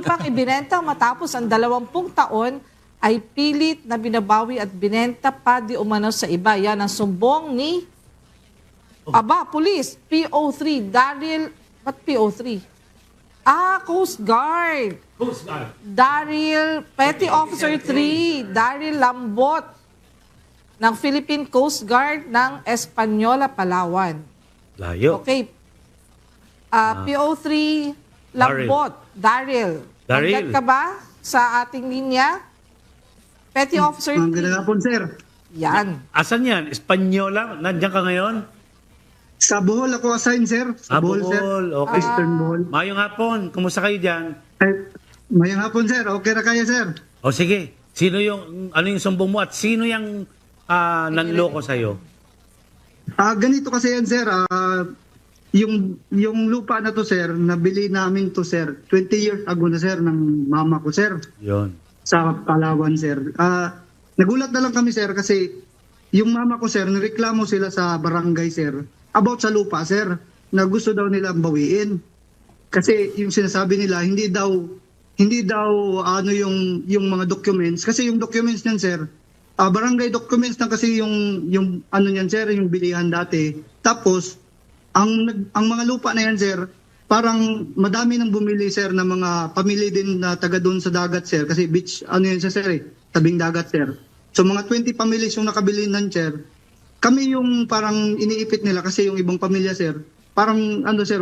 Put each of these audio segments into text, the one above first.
pang ibinenta matapos ang 20 taon ay pilit na binabawi at binenta pa di umano sa iba. Yan ang sumbong ni Police, PO3, Daryl, what PO3? Coast Guard. Coast Guard. Daryl, Petty Officer 3, Daryl Lambot ng Philippine Coast Guard ng Española, Palawan. Layo. Okay. PO3 Lambot, Daryl. Nandiyan ka ba sa ating linya? Petty Officer 3. Magandang hapon, sir. Yan. Asan yan? Espanyola? Nandiyan ka ngayon? Sa Bohol ako assign, sir. Sa Bohol, sir. Okay. Eastern Bohol. Mayong hapon. Kumusta kayo dyan? Mayang hapon, sir. Okay na kaya, sir? O sige. Sino ano yung sumbong mo at sino yung nanloko sa'yo? Ganito kasi yan, sir. Yung lupa na to, sir, nabili namin to, sir, 20 years ago na, sir, ng mama ko, sir. Yun. Sa Palawan, sir. Nagulat na lang kami, sir, kasi yung mama ko, sir, nireklamo sila sa barangay, sir, about sa lupa, sir, na gusto daw nila bawiin. Kasi yung sinasabi nila, hindi daw ano yung mga documents. Kasi yung documents niyan, sir, barangay documents na kasi yung ano niyan, sir, yung bilihan dati. Tapos, ang mga lupa na yan, sir, parang madami nang bumili, sir, na mga pamilya din na taga doon sa dagat, sir. Kasi beach, ano yan, sir, tabing dagat, sir. So mga 20 families yung nakabili nan, sir. Kami yung parang iniipit nila kasi yung ibang pamilya, sir, parang ano, sir,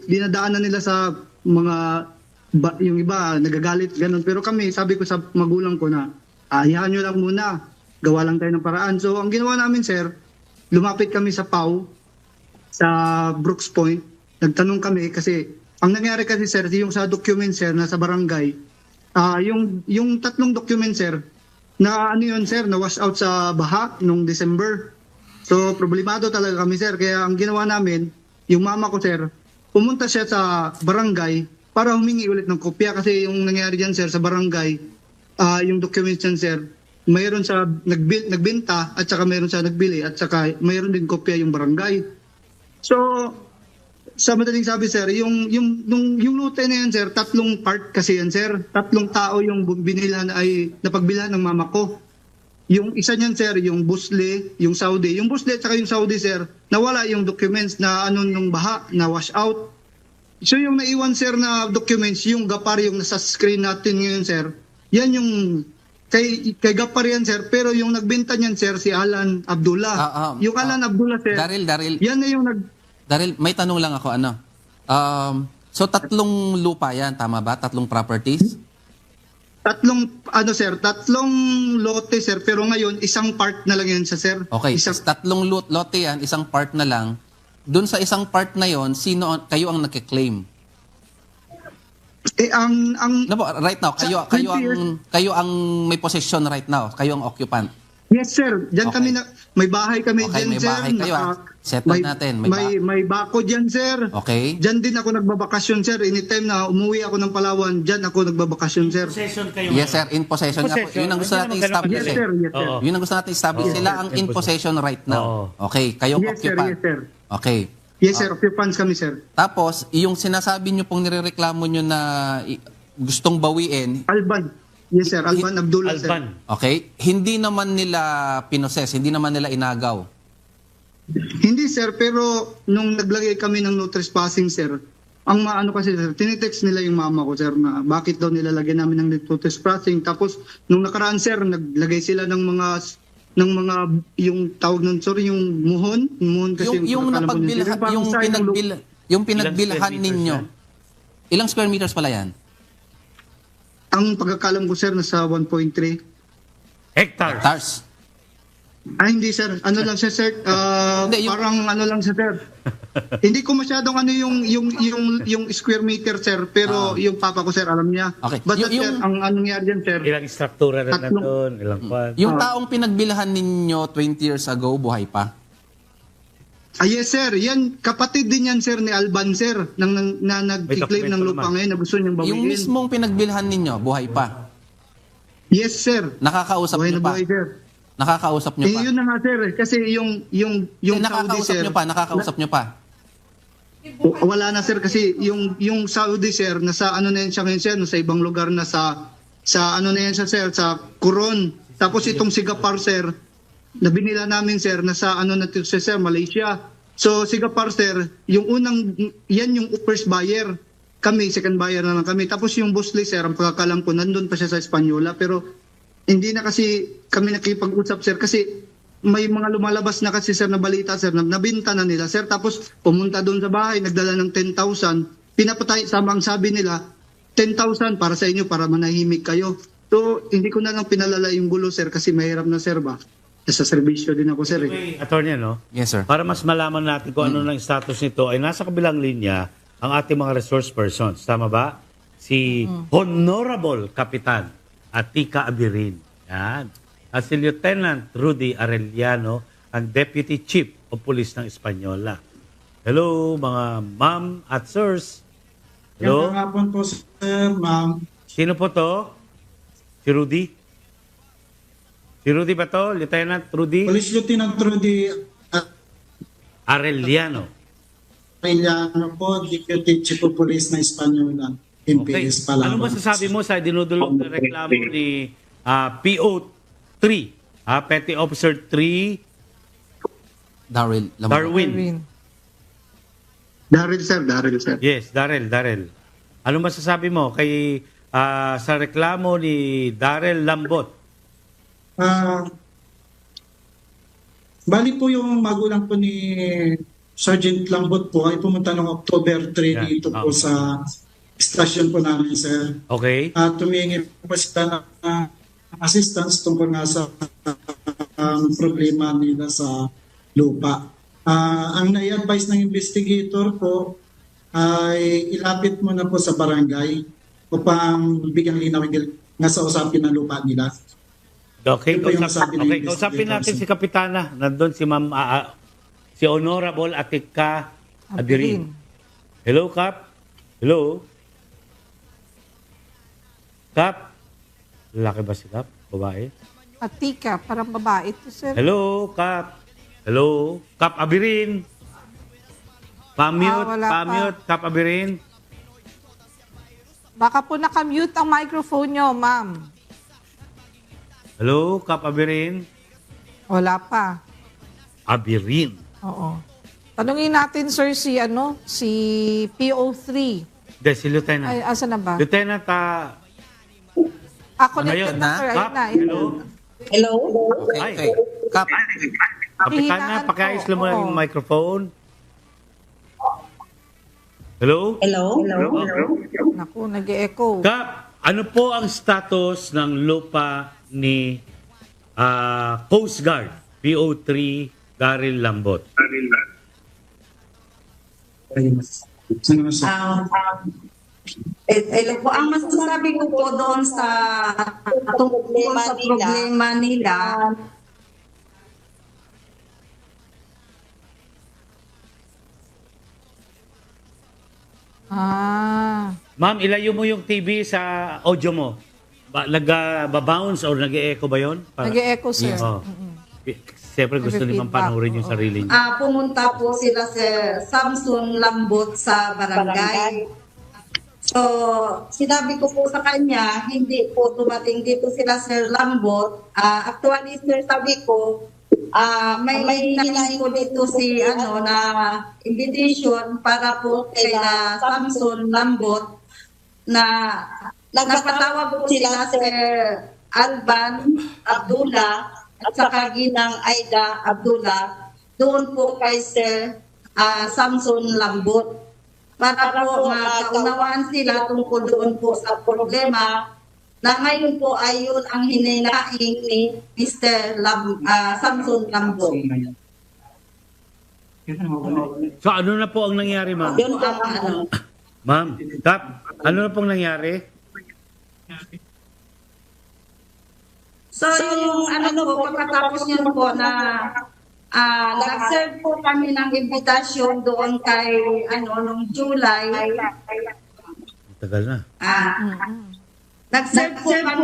dinadaanan nila sa mga yung iba nagagalit ganun. Pero kami, sabi ko sa magulang ko na hayaan nyo lang muna, gawa lang tayo ng paraan. So ang ginawa namin, sir, lumapit kami sa PAW sa Brooks Point. Nagtanong kami kasi ang nangyari kasi, sir, yung sa document, sir, na sa barangay, yung 3 document, sir, na ano yun, sir, na wash out sa baha nung December. So problemado talaga kami, sir. Kaya ang ginawa namin, yung mama ko, sir, pumunta siya sa barangay para humingi ulit ng kopya. Kasi yung nangyari dyan, sir, sa barangay, yung documents dyan, sir, mayroon siya nagbenta at saka mayroon siya nagbili at saka mayroon din kopya yung barangay. So, sa madaling sabi, sir, yung lote na yan, sir, 3 part kasi yan, sir. 3 tao yung binilhan ay napagbilhan ng mama ko. Yung isa niyan, sir, yung Busle, yung Saudi. Yung Busle at saka yung Saudi, sir, nawala yung documents na ano nung baha, na wash out. So yung naiwan, sir, na documents, yung Gapar, yung nasa screen natin ngayon, sir, yan yung kay Gapar yan, sir. Pero yung nagbenta niyan, sir, si Alan Abdullah. Yung Alan Abdullah, sir, Daryl, yan na yung Daryl, may tanong lang ako, ano? So 3 lupa yan, tama ba? 3 properties? 3 lote, sir, pero ngayon isang part na lang yan sa, sir. Okay, 3 lote yan, isang part na lang. Doon sa isang part na yon, kayo ang nagke-claim? Right now, kayo ang may possession right now, kayo ang occupant. Yes, sir. Diyan kami may bahay kami diyan, sir. May bahay kayo. Settle natin. May bako diyan, sir. Okay. Diyan din ako nagbabakasyon, sir. Anytime na umuwi ako ng Palawan, diyan ako nagbabakasyon, sir. Possession kayo. Yes, sir. In possession. Yun ang gusto natin establish. Yes, sir. Yes, sir. Yun ang gusto natin establish. Sila ang in possession right now. Okay. Kayo yes, occupant. Sir. Yes, sir. Okay. Yes, sir. Occupants kami, sir. Tapos, yung sinasabi nyo pong nirereklamo nyo na gustong bawiin. Alban. Yes, sir. Alban Abdullah, sir. Okay. Hindi naman nila pinoses, hindi naman nila inagaw. Hindi, sir. Pero nung naglagay kami ng no trespassing, sir, ang maano kasi, sir, tinitext nila yung mama ko, sir, na bakit daw nilalagyan namin ng no trespassing. Tapos, nung nakaraan, sir, naglagay sila ng mga yung tawag nun, sorry, yung muhon kasi yung pinagbilhan ninyo. Ilang square meters pala yan? Ang pagkakalam ko, sir, nasa 1.3 hectares. Hindi, sir. Ano lang siya, sir? Parang ano lang siya, sir. Hindi ko masyadong ano yung square meter, sir. Pero yung papa ko, sir, alam niya. Okay. But sir, ang nangyari dyan, sir. Ilang struktura na doon, ilang kwan. Yung taong pinagbilhan ninyo 20 years ago, buhay pa? Yes, sir. Yan, kapatid din yan, sir, ni Alban, sir, na nag-claim ng lupa ngayon na gusto niyang bawiin. Yung mismong pinagbilhan ninyo, buhay pa? Yes, sir. Nakakausap niyo pa? Buhay, sir. Nakakausap niyo pa? Yun na nga, sir. Kasi yung Saudi, sir. Nakakausap niyo pa? Wala na sir kasi yung Saudi sir nasa ano na yan siya ngayon sir, nasa ibang lugar na sa ano na yan siya sir, sa Coron. Tapos itong Sigapar sir, na binila namin sir, nasa ano na siya sir, Malaysia. So Sigapar sir, yung unang yan yung first buyer. Kami second buyer na lang kami. Tapos yung Bosley sir, ang pagkakalam ko nandun pa siya sa Espanyola, pero hindi na kasi kami nakipag-usap sir kasi may mga lumalabas na kasi sir na balita sir na nabinta na nila sir, tapos pumunta doon sa bahay, nagdala ng 10,000, pinapatay, ang sabi nila 10,000 para sa inyo para manahimik kayo. So hindi ko na lang pinalala yung gulo sir kasi mahirap na sir ba, sa serbisyo din ako sir eh. Anyway, attorney, no? Yes, sir. Para mas malaman natin kung ano ng status nito, ay nasa kabilang linya ang ating mga resource persons. Tama ba? Si Honorable Kapitan Atika Abirin. Yan. At si Lieutenant Rudy Arellano, ang Deputy Chief of Police ng Espanyola. Hello, mga ma'am at sirs. Hello? Magandang hapon po, sir, ma'am. Sino po to? Si Rudy? Si Rudy ba to? Lieutenant Rudy Police Lieutenant Rudy Arellano. Arellano po, Deputy Chief of Police na Espanyola, MPS Palawan. Ano masasabi mo sa dinudulog na reklamo ni PO3, Petty Officer 3, Darrell Lambo. Darwin? Daryl sir. Yes, Darrell. Ano masasabi mo kay sa reklamo ni Darrell Lambot? Bali po yung magulang po ni Sergeant Lambot po ay pumunta noong October 3 Yeah. dito po sa stasyon po namin, sir. Okay? At tumingi po sila ng assistance tungkol nga sa problema nila sa lupa. Ang nai-advise ng investigator po ay ilapit mo na po sa barangay upang bigyang linaw nga sa usapin ng lupa nila. Okay, Ito yung sabi ng kausapin investigator, natin sir. si Kapitana. Nandun si Ma'am, si Honorable Atika Abirin. Hello, Kap? Hello? Kap? Lalaki ba si Kap? Babae? Atika, parang babae ito, sir. Hello, Kap? Hello? Kap Abirin? Pa-mute, wala pa. pa-mute, Kap Abirin? Baka po nakamute ang microphone nyo, ma'am. Hello, Kap Abirin? Wala pa. Abirin. Oo. Tanungin natin, sir, si PO3. Hindi, si Lieutenant. Ay, asa na ba? Lieutenant, Connected Ayun, na, sir. Kap, Ayun na. hello? Okay. Kap, Kapitana, Hihinaan pakiayos po. lang mo lang Oo. yung microphone. Hello? Hello? Naku, nag-e-echo. Kap, ano po ang status ng lupa ni Coast Guard, PO3 Darrell Lambot? Ano, sir? Hello po. Ang masasabi ko po doon sa tungkol sa problema nila, Ma'am, ilayo mo yung TV sa audio mo. Nag-bounce or nag-e-echo ba yun? Nag-e-echo, sir. Oh. Siyempre gusto nilang Nag-feedback, panoorin yung oo. sarili niya. pumunta po sila sa Samson Lambot sa barangay. So, sinabi ko po sa kanya, hindi po dumating dito sila Sir Lambot. Actually, sir, sabi ko, may hinahin po dito si na invitation para po kay Samson Lambot na napatawag po sila Sir Alban Abdullah at saka Ginang Aida Abdullah doon po kay Sir Samson Lambot para po makaunawaan sila tungkol doon po sa problema na ngayon po ay yun ang hininaing ni Mr. Samson Lambot. So ano na po ang nangyari, ma'am? Yun ang Ma'am, Kap, ano na pong nangyari? So, yung po, pagkatapos yun po na nag-serve po kami ng invitasyon doon kay, nung July. Tagal na. Nag-serve po kami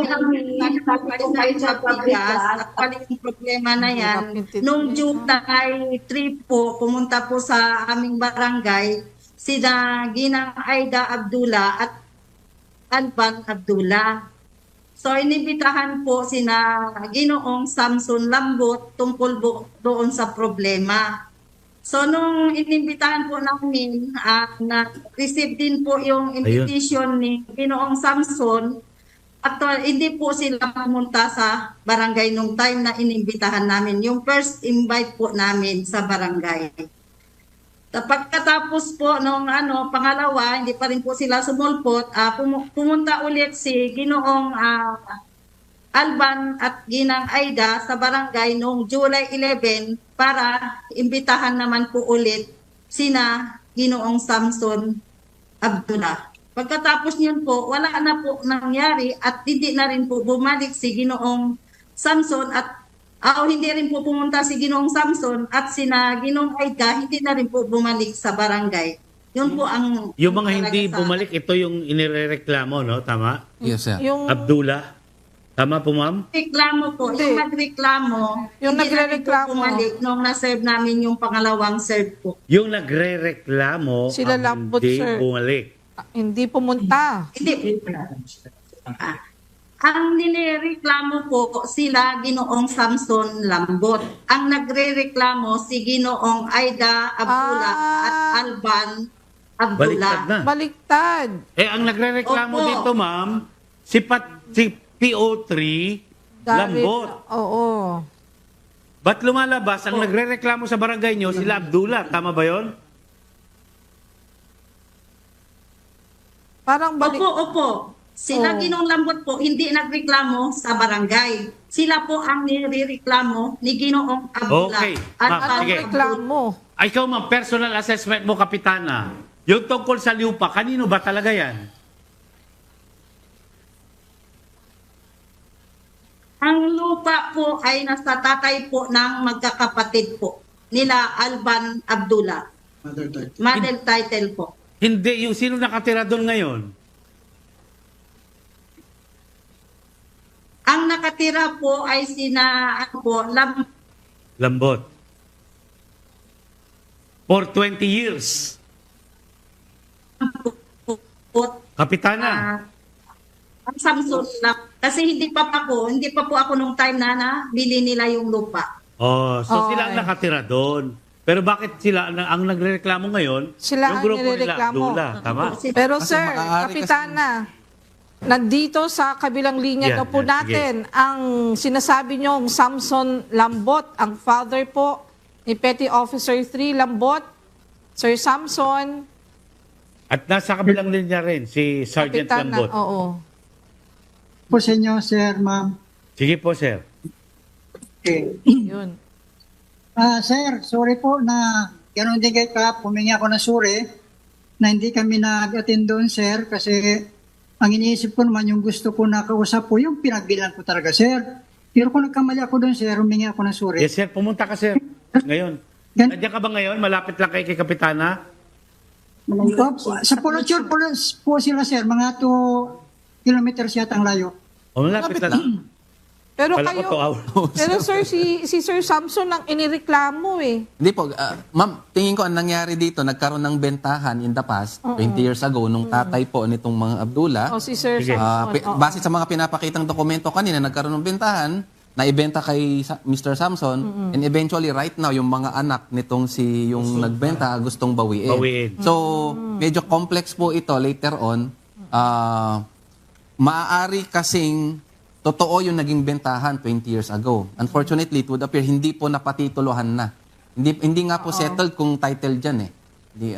ng pagkakay sa bigas at paling problema na yan. Nung July 3 po, pumunta po sa aming barangay sina Ginang Aida Abdullah at Alban Abdullah. So inibitahan po sina Ginoong Samson Lambot tungkol doon sa problema. So nung inimbitahan po namin, na-receive din po yung invitation ni Ginoong Samson. Actually, hindi po sila pumunta sa barangay nung time na inimbitahan namin. Yung first invite po namin sa barangay. Pagkatapos po nung pangalawa, hindi pa rin po sila sumulpot, pumunta ulit si Ginoong Alban at Ginang Aida sa barangay noong July 11 para imbitahan naman po ulit sina Ginoong Samson Abdullah. Pagkatapos niyon po, wala na po nangyari at hindi na rin po bumalik si Ginoong Samson at hindi rin po pumunta si Ginoong Samson at sina Ginoong Aida, hindi na rin po bumalik sa barangay. Yun po ang... Yung mga hindi bumalik, ito yung inireklamo, no? Tama? Yes, sir. Yung Abdullah? Tama po, ma'am? reklamo po, Hindi. yung nagreklamo, Yung hindi na rin nagrereklamo. po bumalik nung na-serve namin yung pangalawang serve po. Yung nagre-reklamo, Sila ang Lambot, hindi sir. bumalik. hindi pumunta. Hindi. Ang nireklamo po sila Ginoong Samson Lambot. Ang nagrereklamo si Ginoong Aida Abdullah at Alban Baliktad Abdullah. na. Baliktad. Ang nagre-reklamo Opo. dito, ma'am, si PO3 Lambot. Oo. Ba't lumalabas? Ang nagre-reklamo sa barangay nyo, sila Abdullah. Tama ba yon? Parang Opo. Sila Oh. Ginoong Lambot po hindi nagreklamo sa barangay. Sila po ang nirereklamo ni Ginoong Abdullah. Okay. At Ma'am, Anong sige. reklamo? Ikaw, ma'am, personal assessment mo, Kapitana. Yung tungkol sa lupa, kanino ba talaga yan? Ang lupa po ay nasa tatay po ng magkakapatid po nila Alban Abdullah. Mother title po. Hindi, yung sino nakatira doon ngayon? Ang nakatira po ay sina Lambot. For 20 years. Lambot. Kapitana. Ang Samson lang. Kasi hindi pa po ako nung time na nabili nila yung lupa. So Okay. sila ang nakatira doon. Pero bakit sila ang nagrereklamo ngayon? Sila yung ang grupo nila nirereklamo. Abdullah, tama? Pero Kasi sir, maaari Kapitana, nandito sa kabilang linya Yan, na po yan, natin ang sinasabi niyong Samson Lambot, ang father po ni Petty Officer 3 Lambot, Sir Samson, At nasa kabilang linya rin si Sergeant Kapitana. Lambot. Oo. Po sa inyo, sir, ma'am. Sige po, sir. Okay. Yun. Sir, sorry po na gano'n din kay Kap, humingi ako ng sorry na hindi kami nag-attend doon, sir, kasi ang iniisip ko naman yung gusto ko na kausap po, yung pinagbilan ko talaga, sir. Pero kung nagkamali ako doon, sir, humingi ako ng sorry. Yes, sir. Pumunta ka, sir. Ngayon. Nandiyan ka ba ngayon? Malapit lang kay Kapitana? Sa Pulature po sila, sir, mga 2 kilometers yata ang layo. O, malapit lang. Pero Kala ko kayo, 2 hours. pero sir, si Sir Samson ang inireklamo eh. Hindi po, ma'am, tingin ko ang nangyari dito, nagkaroon ng bentahan in the past, 20 years ago, nung tatay po nitong mga Abdullah. O si Sir Sige. Samson. Oo. Base sa mga pinapakitang dokumento kanina, nagkaroon ng bentahan, naibenta kay Mr. Samson, and eventually right now, yung mga anak nitong yung nagbenta gustong bawiin. Bawiin. So, medyo complex po ito later on. Maaari kasing totoo yung naging bentahan 20 years ago. Unfortunately, it would appear hindi po napatituluhan na. Hindi nga po settled kung title dyan eh.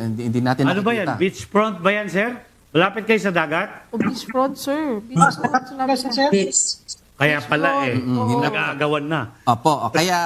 Hindi natin Ano ba yan? nakikita. Beachfront ba yan, sir? Malapit kayo sa dagat? O beach fraud, sir. Beach fraud, sinabi Kasi, niya. sir, Kaya pala eh. Oo. Nag-aagawan na. Opo, kaya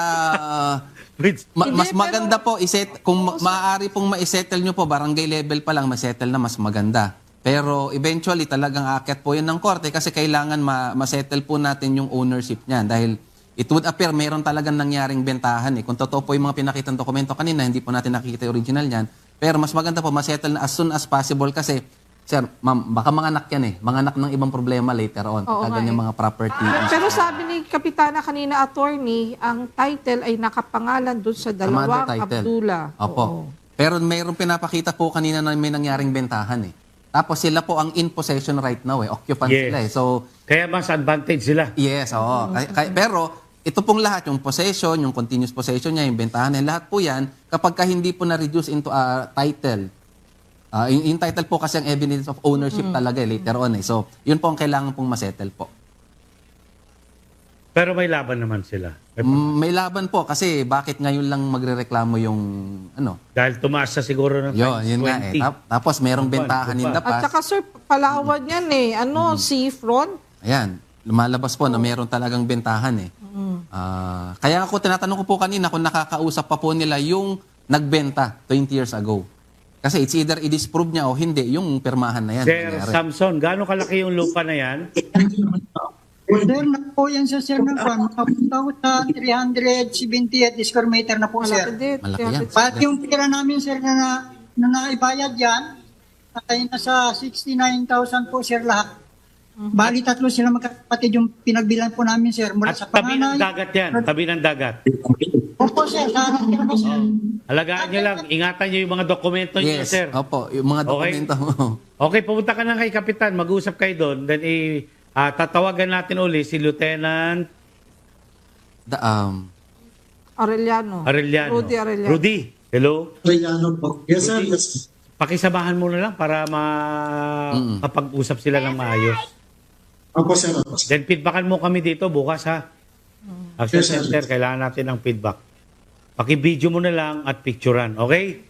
Beach- Hindi, mas pero- maganda po kung maaari pong ma-settle nyo po barangay level pa lang ma-settle na mas maganda. Pero eventually talagang aakyat po 'yan ng korte kasi kailangan ma-settle po natin yung ownership niyan dahil it would appear meron talagang nangyaring bentahan eh. Kung totoo po yung mga pinakitang dokumento kanina, hindi po natin nakikita yung original niyan. Pero mas maganda po ma-settle na as soon as possible kasi sir, ma'am, baka mga anak yan eh. Mga anak ng ibang problema later on. Oo nga Kaganyan eh. mga property. Pero sabi ni Kapitana kanina, attorney, ang title ay nakapangalan doon sa dalawang title. Abdullah. Opo. Oo. Pero mayroong pinapakita po kanina na may nangyaring bentahan eh. Tapos sila po ang in possession right now eh. Occupant Yes. sila eh. So, Kaya mas advantage sila. yes, oo. Pero ito pong lahat, yung possession, yung continuous possession niya, yung bentahan niya, lahat po yan, kapag ka hindi po na-reduce into a title, yung title po kasi ang evidence of ownership talaga eh, later on eh. So, yun po ang kailangan pong masettle po. Pero may laban naman sila. May laban po kasi bakit ngayon lang magrereklamo yung ano? Dahil tumaas sa siguro ng Yun nga eh. 20. Tapos merong Upan, bentahan in upan. the At past. saka sir, Palawan yan eh. Ano, seafront? Ayan, lumalabas po na meron talagang bentahan eh. Kaya ako tinatanong ko po kanina kung nakakausap pa po nila yung nagbenta 20 years ago. Kasi it's either i-disprove niya o hindi, yung pirmahan na yan. Sir nangyari. Samson, gaano kalaki yung lupa na yan? Sir, napo yan sa sir ng kwan. Makapunta ko sa 378 square meter na po, Malaki sir. din. Malaki yan. Pati yung pera namin, sir, na naibayad yan, ay nasa 69,000 po, sir, lahat. Bali, tatlo sila magkakapatid yung pinagbilan po namin, sir. Mula At sa tabi ng panganay. dagat yan. Tabi ng dagat. Opo, sir. Sa harap nila, sir. Alagaan nyo lang. Ingatan nyo yung mga dokumento nyo, Yes, sir. opo, yung mga Okay. dokumento. Okay, pumunta ka na kay Kapitan. Mag-usap kayo doon. Then, tatawagan natin uli si Lieutenant Arellano. Arellano. Rudy Arellano. Rudy, hello? Rayano po. Yes, sir. Yes. Pakisamahan mo na lang para makapag-usap sila ng maayos. Opo, sir. Opo, sir. Then feedbackan mo kami dito bukas ha. Action Yes, sir. Center, kailangan natin ng feedback. Paki-video mo na lang at picturean, okay?